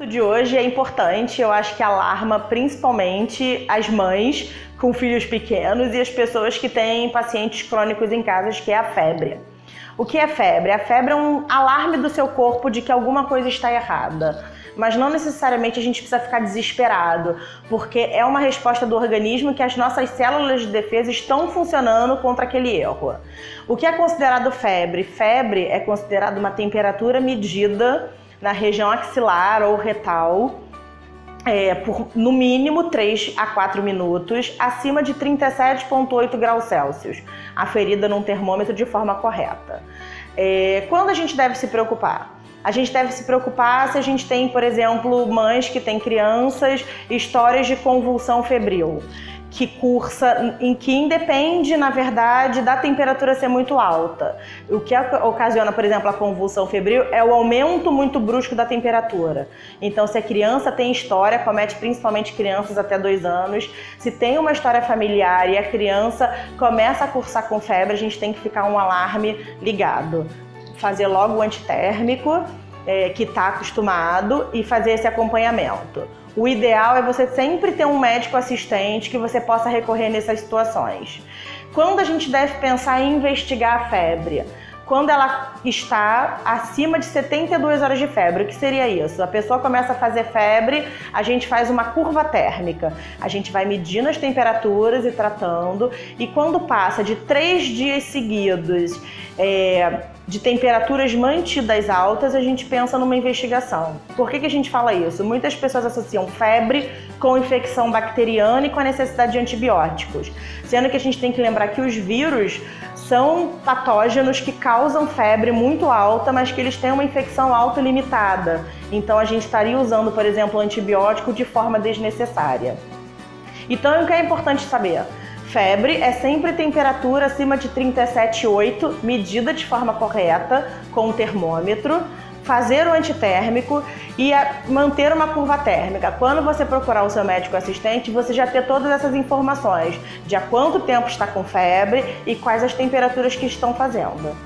De hoje é importante, eu acho que alarma principalmente as mães com filhos pequenos e as pessoas que têm pacientes crônicos em casa, que é a febre. O que é febre? A febre é um alarme do seu corpo de que alguma coisa está errada. Mas não necessariamente a gente precisa ficar desesperado, porque é uma resposta do organismo que as nossas células de defesa estão funcionando contra aquele erro. O que é considerado febre? Febre é considerado uma temperatura medida na região axilar ou retal, por no mínimo 3 a 4 minutos, acima de 37,8 graus Celsius, aferida num termômetro de forma correta. Quando a gente deve se preocupar? A gente deve se preocupar se a gente tem, por exemplo, mães que têm crianças, histórias de convulsão febril, que cursa, em que independe, na verdade, da temperatura ser muito alta. O que ocasiona, por exemplo, a convulsão febril é o aumento muito brusco da temperatura. Então, se a criança tem história, comete principalmente crianças até 2 anos, se tem uma história familiar e a criança começa a cursar com febre, a gente tem que ficar um alarme ligado. Fazer logo o antitérmico, que está acostumado, e fazer esse acompanhamento. O ideal é você sempre ter um médico assistente que você possa recorrer nessas situações. Quando a gente deve pensar em investigar a febre? Quando ela está acima de 72 horas de febre. O que seria isso? A pessoa começa a fazer febre, a gente faz uma curva térmica. A gente vai medindo as temperaturas e tratando. E quando passa de 3 dias seguidos de temperaturas mantidas altas, a gente pensa numa investigação. Por que a gente fala isso? Muitas pessoas associam febre com infecção bacteriana e com a necessidade de antibióticos. Sendo que a gente tem que lembrar que os vírus são patógenos que causam febre muito alta, mas que eles têm uma infecção autolimitada. Então a gente estaria usando, por exemplo, antibiótico de forma desnecessária. Então o que é importante saber? Febre é sempre temperatura acima de 37,8, medida de forma correta com o termômetro, fazer o antitérmico e manter uma curva térmica. Quando você procurar o seu médico assistente, você já ter todas essas informações de há quanto tempo está com febre e quais as temperaturas que estão fazendo.